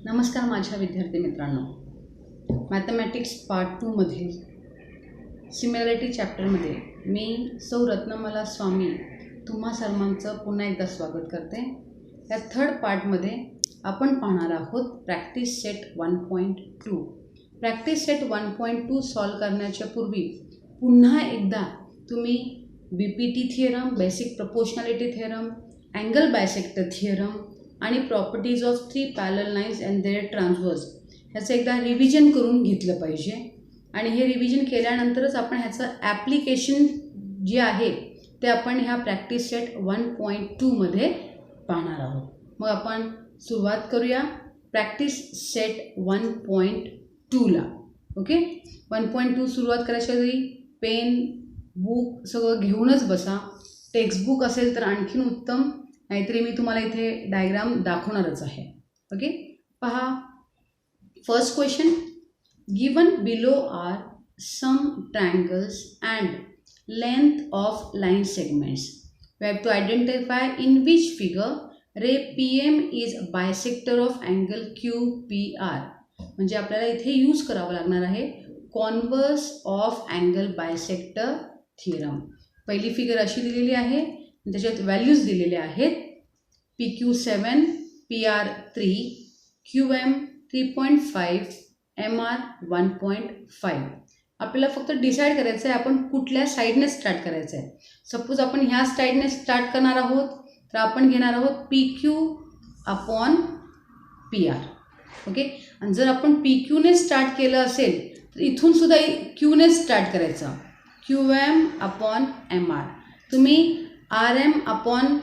नमस्कार माझ्या विद्यार्थी मित्रांनो, मॅथमॅटिक्स पार्ट 2 मधील सिमिलॅरिटी चॅप्टरमध्ये मी सौ रत्नमाला स्वामी तुम्हा सर्वांचं पुन्हा एकदा स्वागत करते। या थर्ड पार्टमध्ये आपण पाहणार आहोत practice set 1.2। Practice set 1.2 solve करण्याच्या पूर्वी पुन्हा एकदा तुम्ही BPT theorem, basic proportionality theorem, angle bisector theorem आणि properties of 3 parallel lines and their transversal ह्याचं एकदा रिव्हिजन करून घेतलं पाहिजे। आणि हे रिव्हिजन केल्यानंतरच आपण ह्याचं ॲप्लिकेशन जे आहे ते आपण ह्या प्रॅक्टिस सेट 1.2 मध्ये पाहणार आहोत। मग आपण सुरुवात करूया प्रॅक्टिस सेट 1.2 ला। ओके, 1.2 सुरुवात करायच्या वेळी पेन, बुक सगळं घेऊनच बसा। टेक्स्टबुक असेल तर आणखीन उत्तम, नाहीतरी मी तुम्हाला इथे डायग्राम दाखवणारच आहे। ओके, पहा first question, given below are some triangles and length of line segments. We have to identify in which figure ray PM is bisector of angle QPR। म्हणजे आपल्याला इथे यूज करावं लागणार आहे converse of angle bisector theorem. पहिली figure अशी दिलेली आहे, त्याच्यात व्हॅल्यूज दिलेल्या आहेत PQ7, PR3, QM 3.5, MR 1.5। आपल्याला फक्त डिसाईड करायचं आहे आपण कुठल्या साईडने स्टार्ट करायचं आहे। सपोज आपण ह्या साईडने स्टार्ट करणार आहोत तर आपण घेणार आहोत PQ अपॉन PR। ओके, आणि जर आपण PQ ने स्टार्ट केलं असेल तर इथून सुद्धा Q ने स्टार्ट करायचं, QM अपॉन MR। तुम्ही RM अपॉन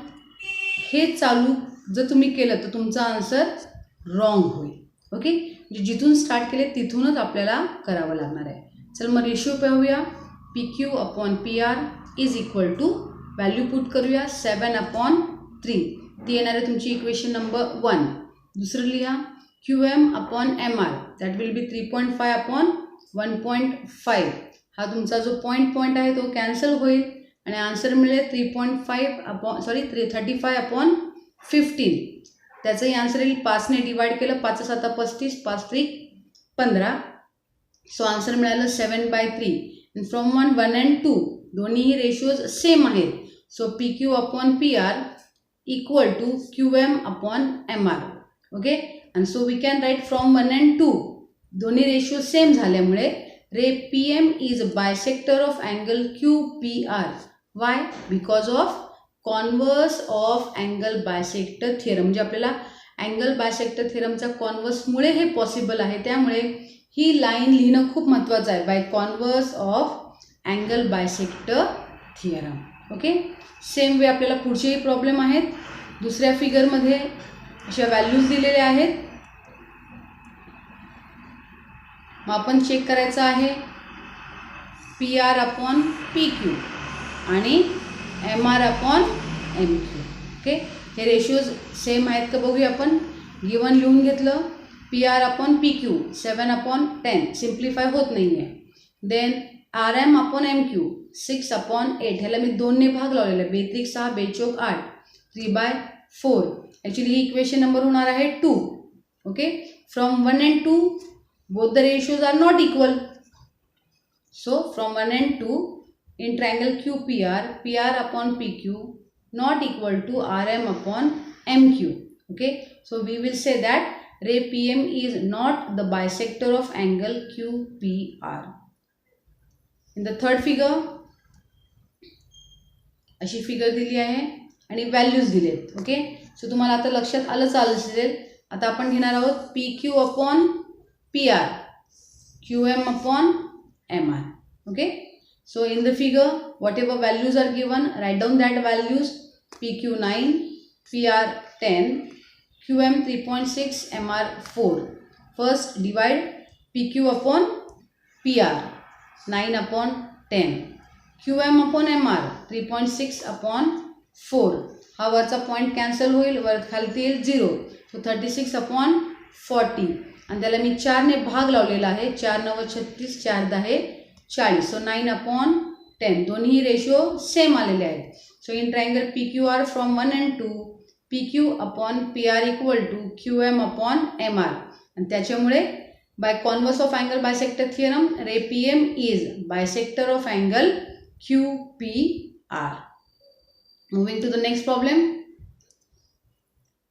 हे चालू जर तुम्ही केलं तर तुमचा आन्सर रॉंग होईल। ओके, म्हणजे जिथून स्टार्ट केले तिथूनच आपल्याला करावं लागणार आहे। चल मग रेशिओ पाहूया, PQ upon PR is equal to value put करूया 7/3, ती येणार आहे तुमची इक्वेशन नंबर 1। दुसरं लिहा QM upon MR, that will be 3.5/1.5। हा तुमचा जो पॉईंट आहे तो कॅन्सल होईल आणि आन्सर मिळेल 35/15। त्याचंही आन्सर येईल 5ने डिवाइड केलं, 5 7 35, 5 3 15। सो आन्सर मिळालं 7/3। फ्रॉम 1 and 2 दोन्ही रेशिओज सेम आहेत। So PQ upon PR equal to QM upon MR। Okay, आणि so we can write from 1 and 2 दोन्ही रेशिओ सेम झाल्यामुळे ray PM is bisector of angle QPR। Why? Because of converse of angle bisector theorem. म्हणजे आपल्याला angle bisector थिअरमचा कॉन्व्हर्समुळे हे possible आहे, त्यामुळे ही line लिहिणं खूप महत्त्वाचं आहे, by converse of angle bisector theorem. Okay, same way आपल्याला पुढचेही प्रॉब्लेम आहेत। दुसऱ्या फिगरमध्ये अशा व्हॅल्यूज दिलेल्या आहेत, मग आपण चेक करायचं आहे PR अपॉन PQ आणि MR अपॉन MQ। ओके, हे रेशिओज सेम आहेत का बघूया आपण। गिवन लिहून घेतलं, PR अपॉन PQ 7/10, सिम्प्लिफाय होत नाही आहे। देन RM अपॉन MQ 6/8, ह्याला मी 2 ने भाग लावलेला आहे, 2 3 6 2 4 8, 3/4। ॲक्च्युली ही इक्वेशन नंबर होणार आहे 2। Okay, from 1 and 2 both the ratios are not equal. So from 1 and 2 in triangle QPR, PR upon PQ not equal to RM upon MQ. Okay, so we will say that ray PM is not the bisector of angle QPR. In the third figure अशी figure दिली आहे आणि values दिलेत। Okay, so तुम्हाला आता लक्षात आलंच असेल। आता आपण घेणार आहोत PQ upon PR, QM upon MR. Okay, so in the figure whatever values are given, write down that values, PQ 9, PR 10, QM 3.6, MR 4। First divide PQ upon PR 9/10, QM upon MR 3.6/4। हा वरचा point cancel होईल, वर खालती येईल 0, so 36/40 आणि त्याला मी 4 ने भाग लावलेला आहे, 4 9 36, 4 10 40। सो 9/10 दोन्ही रेशिओ सेम आलेले आहेत। So in triangle PQR from 1 and 2 PQ upon PR equal to QM upon MR. आणि त्याच्यामुळे by converse of angle bisector theorem ray PM is bisector of angle QPR. Moving to the next problem.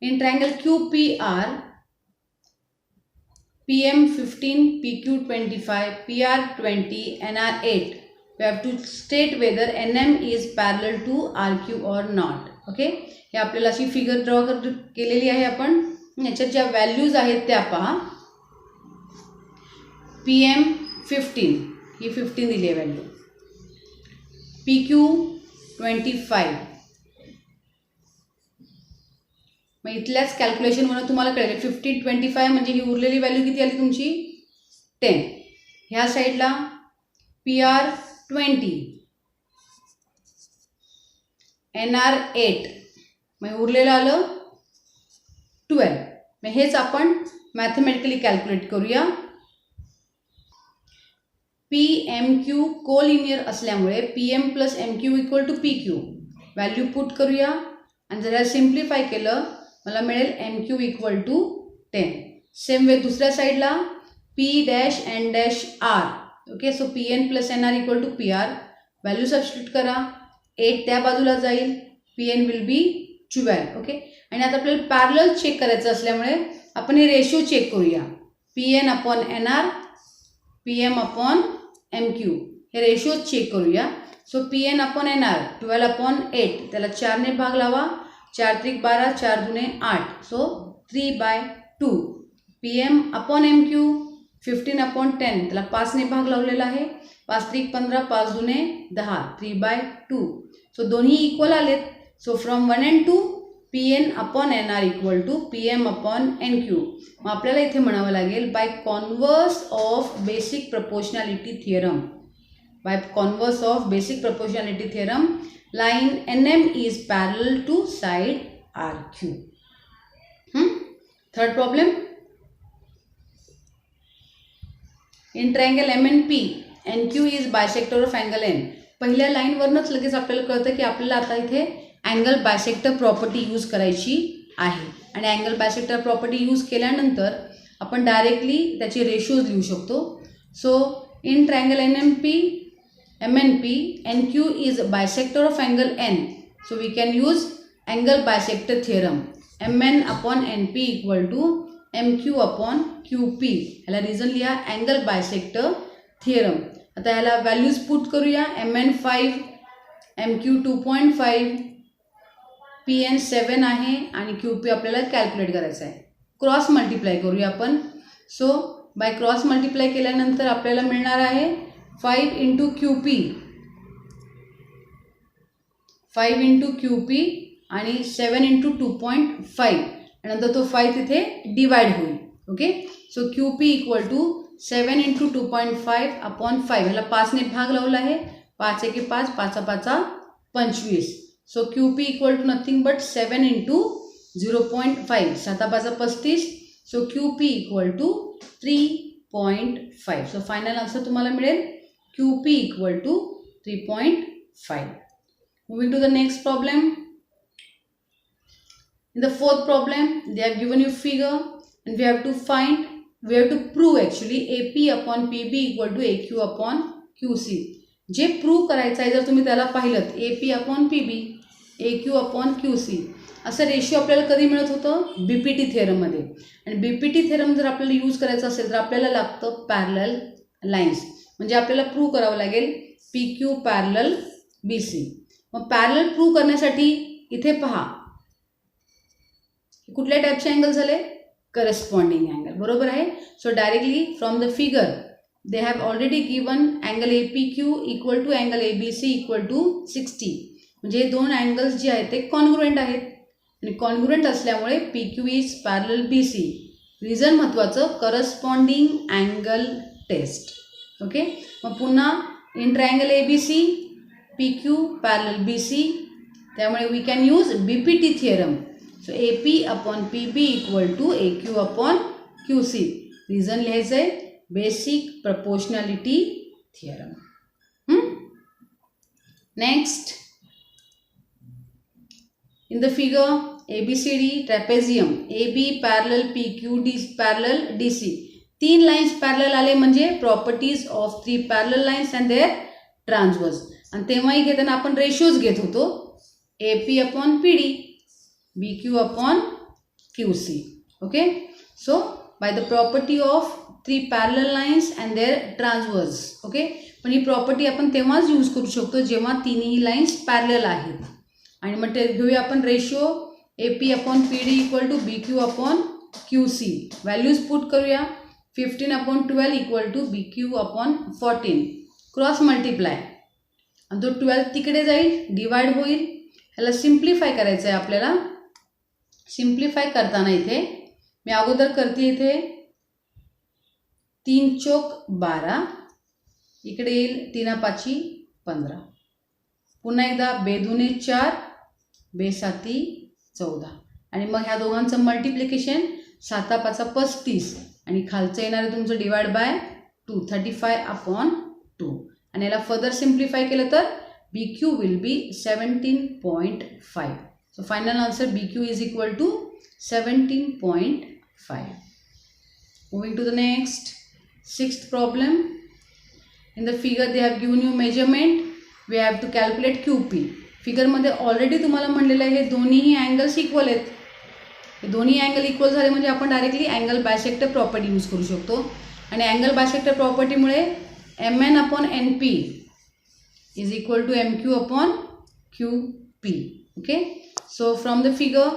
In triangle QPR, PM 15, PQ 25, PR 20, NR 8. We have to state whether NM is parallel to RQ or not. Okay, हे आपल्याला अशी figure draw केलेली आहे आपण. याच्यात ज्या values आहेत त्या पहा. PM 15 ही 15 दिली आहे व्हॅल्यू. PQ 25. मग इथल्याच कॅल्क्युलेशनवरून तुम्हाला कळेल 15 25 म्हणजे ही उरलेली व्हॅल्यू किती आली तुमची 10. ह्या साईडला PR 20, NR 8, मग उरलेलं आलं 12. मग हेच आपण मॅथमॅटिकली कॅल्क्युलेट करूया. PMQ कोलिनियर असल्यामुळे PM plus MQ equal to PQ value put करूया. आणि जर सिम्प्लिफाय केलं मला मिळेल MQ equal to 10. Same way दुसऱ्या साईडला P dash N dash R. Okay, so PN plus NR equal to PR value substitute करा. 8 त्या बाजूला जाईल, PN विल बी 12. ओके, आणि आता आपल्याला पॅरलल चेक करायचं असल्यामुळे आपण हे रेशो चेक करूया. PN upon NR, PM upon MQ हे रेशो चेक करूया. So PN upon NR 12 upon 8, त्याला 4ने भाग लावा. 4 त्रिक 12, 4 दुने 8, so 3/2. PM upon MQ 15 upon 10, त्याला 5ने भाग लावलेला आहे. 5 त्रिक 15, 5 दुने 10, 3/2. सो दोन्ही इक्वल आलेत. So from 1 and 2 PN upon NR equal to PM upon NQ. मग आपल्याला इथे म्हणावं लागेल by converse of basic proportionality theorem. By converse of basic proportionality theorem line NM is parallel to side RQ. Third problem. In triangle MNP, NQ is bisector of angle N. पहिल्या लाईनवरनंच लगेच आपल्याला कळतं की आपल्याला आता इथे अँगल बायसेक्टर प्रॉपर्टी यूज करायची आहे. आणि अँगल बायसेक्टर प्रॉपर्टी यूज केल्यानंतर आपण डायरेक्टली त्याचे रेशोज लिहू शकतो. So in triangle MNP, NQ is bisector of angle N. So we can use angle bisector theorem. MN upon NP equal to MQ upon QP. ह्याला reason लिहा angle bisector theorem. आता ह्याला values put करूया. MN 5, MQ 2.5, PN 7 आहे आणि QP आपल्याला calculate करायचं आहे. क्रॉस मल्टिप्लाय करूया आपण. सो बाय क्रॉस मल्टिप्लाय केल्यानंतर आपल्याला मिळणार आहे 5 इंटू QP, 5 इंटू QP आणि 7 इंटू 2.5. नंतर तो 5 तिथे डिवाइड होईल. Okay, so QP equal to 7 into 2.5 upon 5. ह्याला 5ने भाग लावला आहे. 5 एके 5, 5 5 25. So QP equal to nothing but 7 into 0.5, 7 5 35. So QP equal to 3.5. So final answer तुम्हाला मिळेल QP equal to 3.5. Moving to the next problem. In the fourth problem, they have given you figure and we have to prove actually AP upon PB equal to AQ upon QC. जे prove करायचं आहे जर तुम्ही त्याला पाहिलं AP upon PB, AQ upon QC असं ratio आपल्याला कधी मिळत होतं BPT थिअरममध्ये. आणि BPT थिअरम जर आपल्याला यूज करायचं असेल तर आपल्याला लागतं पॅरलल लाईन्स. म्हणजे आपल्याला प्रूव्ह करावं लागेल PQ पॅरलल BC. मग पॅरलल प्रूव्ह करण्यासाठी इथे पहा कुठल्या टाईपचे अँगल झाले करस्पॉन्डिंग अँगल. बरोबर आहे. So directly from the figure they have already given angle APQ equal to angle ABC equal to 60. म्हणजे हे दोन अँगल्स जे आहेत ते कॉन्ग्रुएंट आहेत. आणि कॉन्ग्रुएंट असल्यामुळे PQ is parallel BC. Reason महत्त्वाचं करस्पॉन्डिंग अँगल टेस्ट. ओके, मग पुन्हा in triangle ABC PQ parallel BC, त्यामुळे we can use BPT theorem. So AP upon PB equal to AQ upon QC. Reason लिहायचं आहे basic proportionality theorem. Next, in the figure ABCD trapezium AB parallel PQ D parallel DC 3 lines parallel आले म्हणजे properties of 3 parallel lines and their transverse. आणि तेव्हाही घेताना आपण ratios घेत होतो AP upon PD BQ upon QC. Okay, so by the property of 3 parallel lines and their transverse. Okay, पण ही प्रॉपर्टी आपण तेव्हाच यूज करू शकतो जेव्हा तिन्ही लाईन्स पॅरलल आहेत. आणि मग ते घेऊया आपण ratio AP upon PD equal to BQ upon QC. Values put करूया 15 upon 12 equal to BQ upon 14. Cross multiply आणि तो 12 तिकडे जाईल, डिवाइड होईल. ह्याला सिम्प्लिफाय करायचं आहे आपल्याला. सिम्प्लिफाय करताना इथे मी अगोदर करते इथे 3 चोक 12, इकडे येईल 3 5 15. पुन्हा एकदा 2 दुने 4 2 7 14 आणि मग ह्या दोघांचं मल्टिप्लिकेशन 7 5 35 आणि खालचं येणार आहे तुमचं डिवाइड बाय 2 35 अपॉन 2. आणि याला फर्दर सिम्प्लिफाय केलं तर BQ will be 17.5. So final answer BQ is equal to 17.5. Moving to the next, 6th problem. In the figure they have given you measurement. We have to calculate QP. फिगरमध्ये already तुम्हाला म्हणलेलं आहे हे दोन्हीही angles equal आहेत. हे दोन्ही angle equal झाले म्हणजे आपण directly angle bisector property use करू शकतो. आणि अँगल बायसेक्टर प्रॉपर्टीमुळे MN upon NP is equal to MQ upon QP. Okay, so from the figure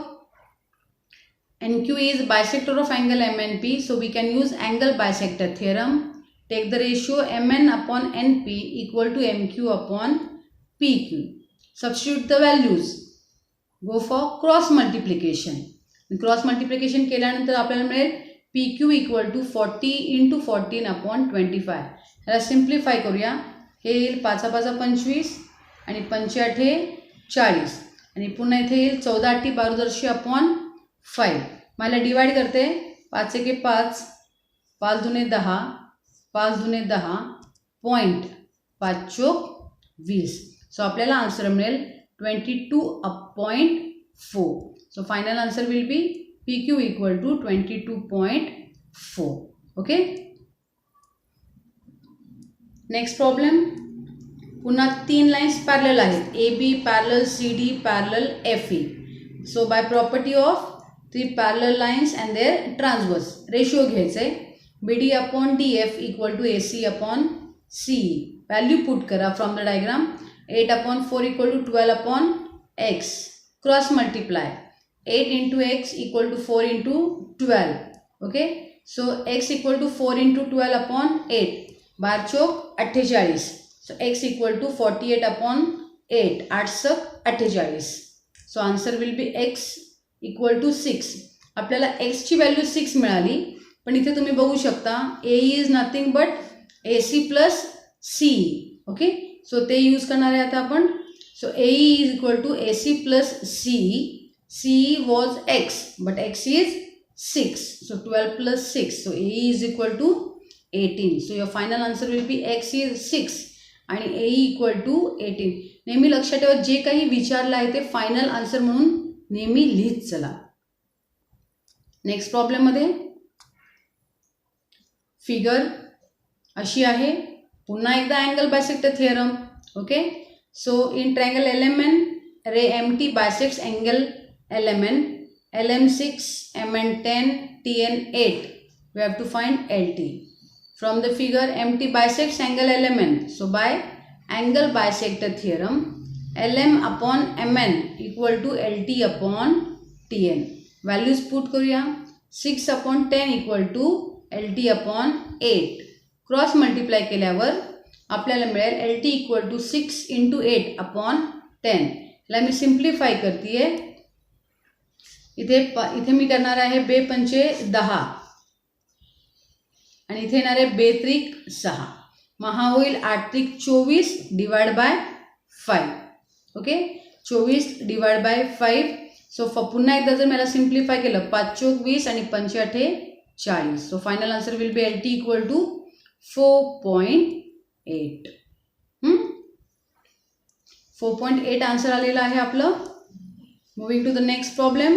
NQ is bisector of angle MNP, so we can use angle bisector theorem. Take the ratio MN upon NP equal to MQ upon PQ. Substitute the values. Go for cross multiplication. Cross multiplication केल्यानंतर आपल्याला मिळेल PQ equal to 40 into 14 upon 25. ह्याला simplify करूया. हे येईल 5 5 25 आणि 5 8 40 आणि पुन्हा इथे येईल 14 8 12 अपॉन 5. मला डिवाइड करते 5 1 5 5 दुने 10 5 दुने 10 पॉईंट 5 चोक 20. सो आपल्याला आन्सर मिळेल 22.4. So final answer will be PQ equal to 22.4. Okay, next problem. पुन्हा 3 लाईन्स पॅरलल आहेत AB parallel CD parallel FE. So by property of 3 parallel lines and their transversal ratio घ्यायचं आहे BD upon DF equal to AC upon CE. Value put करा from the diagram. 8 upon 4 equal to 12 upon X. Cross multiply 8 into X equal to 4 into 12. Okay, so X equal to 4 into 12 upon 8 12 चोक 48. So X equal to 48 upon 8 8 सक 48. So answer will be X equal to 6. आपल्याला Xची value 6 मिळाली. पण इथे तुम्ही बघू शकता AE is nothing but AC plus CE. Okay, so ते यूज करणार आहे आता आपण. So AE is equal to AC plus CE. CE was X but X is 6. So 12 plus 6. So AE is equal to 18. So your final answer will be X is 6 आणि AE equal to 18. नेहमी लक्षात ठेवा जे काही विचारलं आहे ते final answer म्हणून नेहमी लिहित चला. नेक्स्ट प्रॉब्लेममध्ये फिगर अशी आहे. पुन्हा एकदा angle bisector theorem. Okay, so in triangle LMN ray MT bisects angle LMN. LM6 MN10 TN8. We have to find LT. From the figure MT bisects angle LMN. So by angle bisector theorem LM upon MN equal to LT upon TN. Values put करूया. 6 upon 10 equal to LT upon 8. Cross multiply केल्यावर आपल्याला मिळेल LT equal to 6 into 8 upon 10. ला मी simplify करते. इथे मी करणार आहे 2 पंचे 10 आणि इथे येणार आहे 2 त्रिक 6. मग हा होईल 8 त्रिक 24 divide by 5. Okay, 24 divide by 5. So पुन्हा एकदा जर मला सिम्प्लिफाय केलं 5 चोक 20 आणि 5 8 40. So final answer will be LT equal to 4.8. 4.8 answer आलेलं आहे आपलं. Moving to the next problem.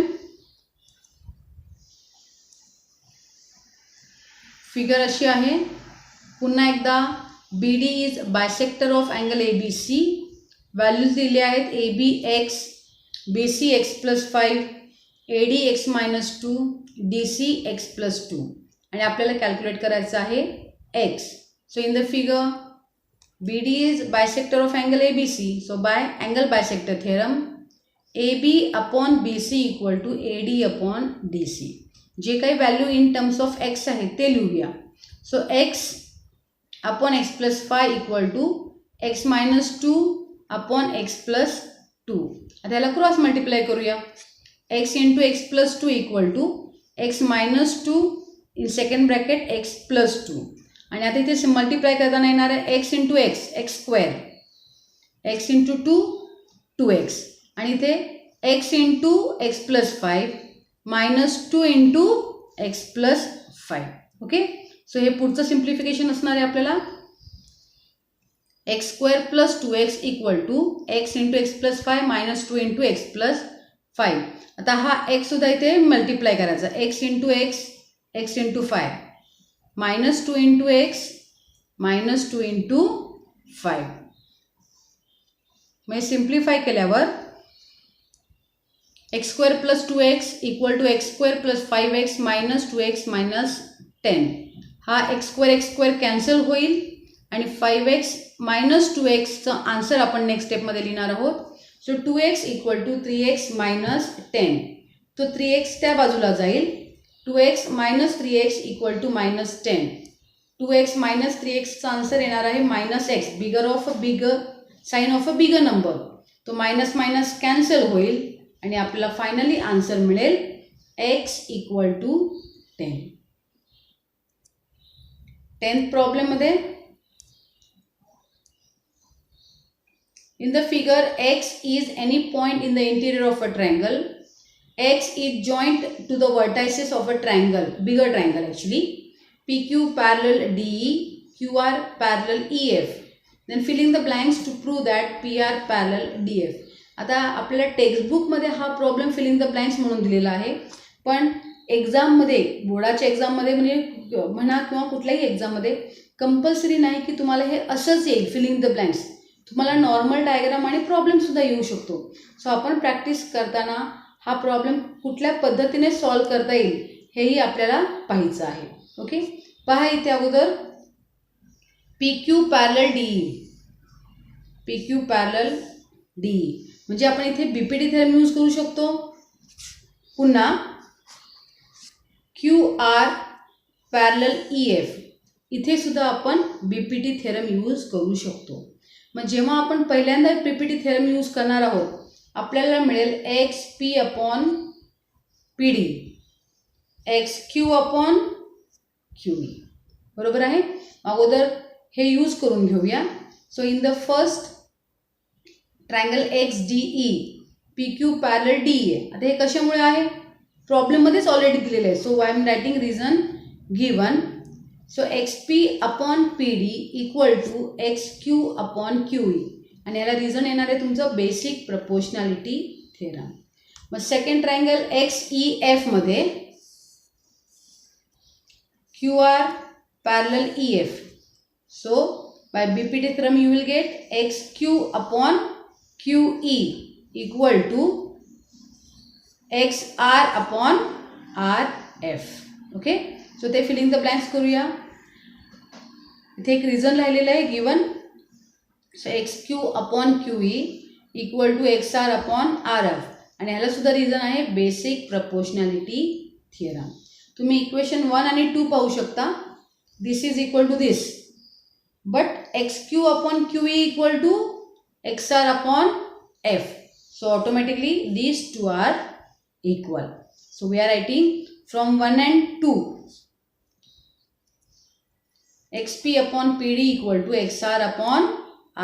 Figure अशी आहे. पुन्हा एकदा BD is bisector of angle ABC. Values दिले आहेत AB x, BC x+5, AD x-2, DC x+2 आणि आपल्याला कॅल्क्युलेट करायचं आहे x. So in the figure BD is bisector of angle ABC. So by angle bisector theorem AB upon BC equal to AD upon DC. जे काही value in terms of x आहे ते लिहूया. So x upon x+5 equal to x-2 upon x+2. आता याला cross multiply करूया. x into x+2 equal to x-2 in second bracket x+2 आणि आता इथे मल्टिप्लाय करताना येणार आहे x into x² x into 2x आणि इथे x into x+5 -2 into x+5. Okay. So हे पुढचं सिम्प्लिफिकेशन असणार आहे आपल्याला x² + 2x equal to x into x+5 -2 into x+5. आता हा x सुद्धा इथे मल्टिप्लाय करायचा. x into x into 5 -2 into x -2 into 5. मग सिम्प्लिफाय केल्यावर x² + 2x equal to x² + 5x -2x -10. हा x² कॅन्सल होईल आणि 5x -2xचं आन्सर आपण नेक्स्ट स्टेपमध्ये लिहिणार आहोत. So 2x equal to 3x -10. तो 3x त्या बाजूला जाईल. 2x -3x equal to -10. 2x -3xचा answer येणार आहे -x. Bigger of a bigger sign of a bigger number. तो मायनस मायनस कॅन्सल होईल आणि आपल्याला फायनली आन्सर मिळेल x equal to 10. 10th problem मध्ये in the figure x is any point in the interior of a triangle. X is joint to the vertices of a triangle, bigger triangle actually. PQ parallel DE, QR parallel EF. Then filling the blanks to prove that PR parallel DF. आता आपल्याला टेक्स्टबुकमध्ये हा problem feeling the blanks म्हणून दिलेला आहे. पण एक्झाममध्ये बोर्डाच्या एक्झाममध्ये म्हणजे म्हणा किंवा कुठल्याही एक्झाममध्ये कंपल्सरी नाही की तुम्हाला हे असंच येईल फिलिंग द ब्लँक्स. तुम्हाला नॉर्मल डायग्राम आणि प्रॉब्लेमसुद्धा येऊ शकतो. सो आपण प्रॅक्टिस करताना हा प्रॉब्लेम कुठल्या पद्धतीने सॉल्व करता येईल हेही आपल्याला पाहायचं आहे. ओके. पहा इथे अगोदर PQ parallel DE. PQ parallel DE म्हणजे आपण इथे BPT थेरम यूज करू शकतो. पुन्हा QR पॅरलल EF इथे सुद्धा आपण BPT थेरम यूज करू शकतो. मग जेव्हा आपण पहिल्यांदा BPT थेरम यूज करणार आहोत आपल्याला मिळेल XP upon PD XQ upon QE. बरोबर आहे. अगोदर हे यूज करून घेऊया. So in the first triangle XDE PQ parallel DE. आता हे कशामुळे आहे प्रॉब्लेममध्येच ऑलरेडी दिलेलं आहे. So I am writing reason given. So XP upon PD equal to XQ upon QE आणि याला रिझन येणार आहे तुमचं बेसिक प्रपोर्शनॅलिटी थेरम. मग सेकंड ट्रायंगल XEF मध्ये QR parallel EF. So by BPT theorem you will get XQ upon QE equal to XR upon RF. Okay. So ते filling the blanks करूया. इथे एक रिझन राहिलेलं आहे given. So XQ upon QE equal to XR upon RF आणि ह्याला सुद्धा reason आहे बेसिक प्रपोर्शनॅलिटी थिअरम. तुम्ही इक्वेशन 1 आणि 2 पाहू शकता. This is equal to this but XQ upon QE equal to XR upon F. So automatically these two are equal. So we are writing from 1 and 2. XP upon PD equal to XR upon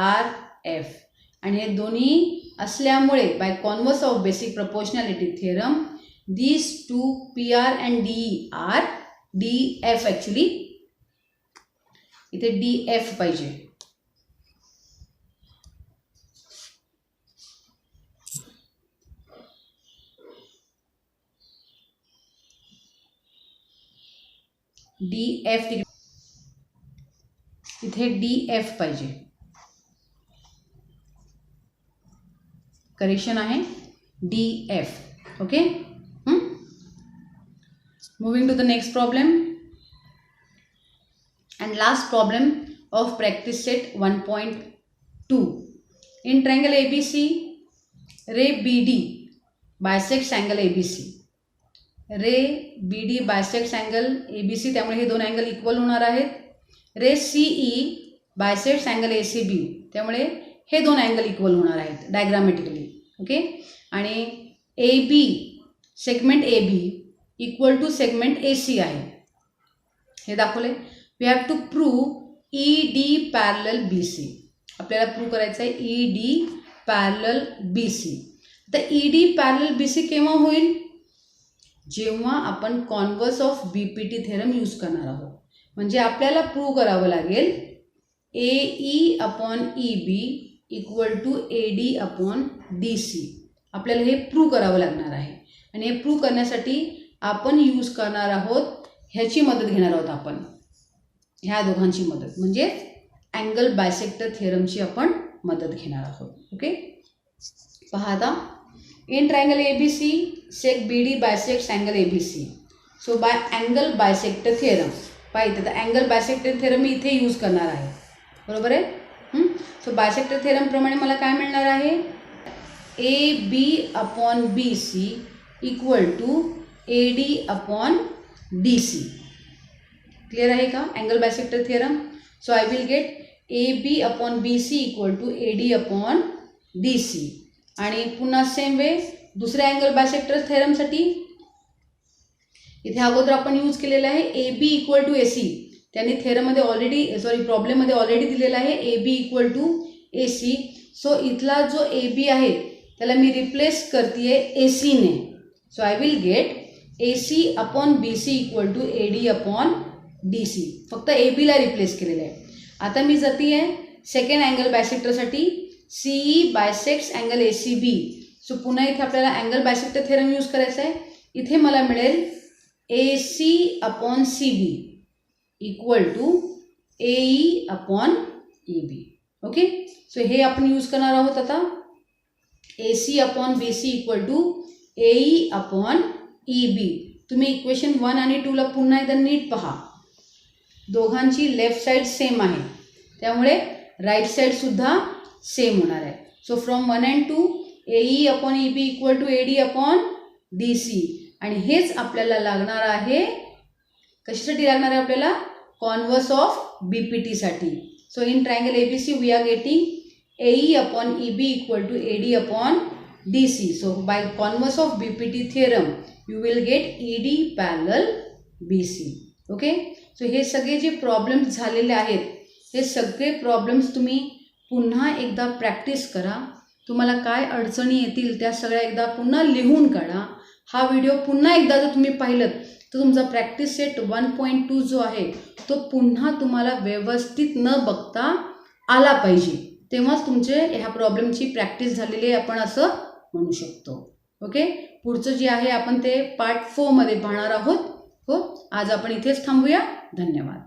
RF. आणि हे दोन्ही असल्यामुळे by converse of basic proportionality theorem these two PR and DE are DF actually. इथे DF पाहिजे. DF इथे DF पाहिजे, correction आहे DF. Okay. Moving to the next problem and last problem of practice set 1.2. In triangle ABC, ray BD bisects angle ABC. ray BD bisects angle ABC, त्यामुळे हे दोन angle equal होणार आहेत. रे CE bisects angle ACB, त्यामुळे हे दोन angle equal होणार आहेत डायग्रामॅटिकली. ओके. आणि AB segment AB equal to segment AC आहे, हे दाखवले. We have to prove ED parallel BC. आपल्याला प्रूव्ह करायचं आहे ED पॅरलल BC. तर ED पॅरलल BC केव्हा होईल? जेव्हा आपण converse of BPT theorem use करणार आहोत. म्हणजे आपल्याला प्रूव्ह करावं लागेल AE upon EB equal to AD upon DC. आपल्याला हे प्रूव्ह करावं लागणार आहे. आणि हे प्रूव्ह करण्यासाठी आपण यूज करणार आहोत, ह्याची मदत घेणार आहोत आपण, ह्या दोघांची मदत, म्हणजे अँगल बायसेक्टर थिअरमची आपण मदत घेणार आहोत. ओके. पहा आता, इन ट्रायंगल ABC सेक BD bisects angle ABC. So by angle bisector theorem, पाहिजे तर अँगल बायसेक्टर थिअरम मी इथे यूज करणार आहे, बरोबर आहे. सो बायसेक्टर थिअरमप्रमाणे मला काय मिळणार आहे? AB upon BC equal to AD upon DC. Clear आहे का angle bisector theorem? So I will get AB upon BC equal to AD upon DC. आणि पुन्हा सेम वे दुसऱ्या अँगल बायसेक्टर थिअरमसाठी इथे अगोदर आपण यूज केलेला आहे AB इक्वल टू AC. त्यांनी थिअरममध्ये ऑलरेडी प्रॉब्लेममध्ये ऑलरेडी दिलेला आहे AB equal to AC. So इथला जो AB आहे त्याला मी रिप्लेस करते AC ने. So I will get AC upon BC equal to AD upon DC. फक्त AB ला रिप्लेस केलेलं आहे. आता मी जाती आहे सेकंड अँगल बायसेक्टरसाठी CE bisects angle ACB. So पुन्हा इथे आपल्याला अँगल बायसेक्टर थिअरम यूज करायचा आहे. इथे मला मिळेल AC upon CB equal to AE upon EB. Okay. So हे आपण यूज करणार आहोत आता. AC upon BC equal to AE upon EB. तुम्ही इक्वेशन 1 आणि 2 ला पुन्हा एकदा नीट पहा. दोघांची लेफ्ट साईड सेम आहे, त्यामुळे राईट साईडसुद्धा सेम होणार आहे. So from 1 and 2 AE upon EB equal to AD upon DC. आणि हेच आपल्याला लागणार आहे, कशासाठी लागणार आहे आपल्याला? कॉन्व्हर्स ऑफ BPTसाठी. So in triangle ABC we are getting AE upon EB equal to AD upon DC. So by converse of BPT theorem you will get ED parallel BC. Okay. So हे सगळे जे problems झालेले आहेत, हे सगळे problems तुम्ही पुन्हा एकदा प्रॅक्टिस करा. तुम्हाला काय अडचणी येतील त्या सगळ्या एकदा पुन्हा लिहून काढा. हा व्हिडिओ पुन्हा एकदा जर तुम्ही पाहिलं तर तुमचा प्रॅक्टिस सेट 1.2 जो आहे तो पुन्हा तुम्हाला व्यवस्थित न बघता आला पाहिजे. तेव्हाच तुमचे ह्या प्रॉब्लेमची प्रॅक्टिस झालेली आहे आपण असं म्हणू शकतो. ओके. पुढचं जे आहे आपण ते पार्ट 4 मध्ये पाहणार आहोत. हो, आज आपण इथेच थांबूया. धन्यवाद.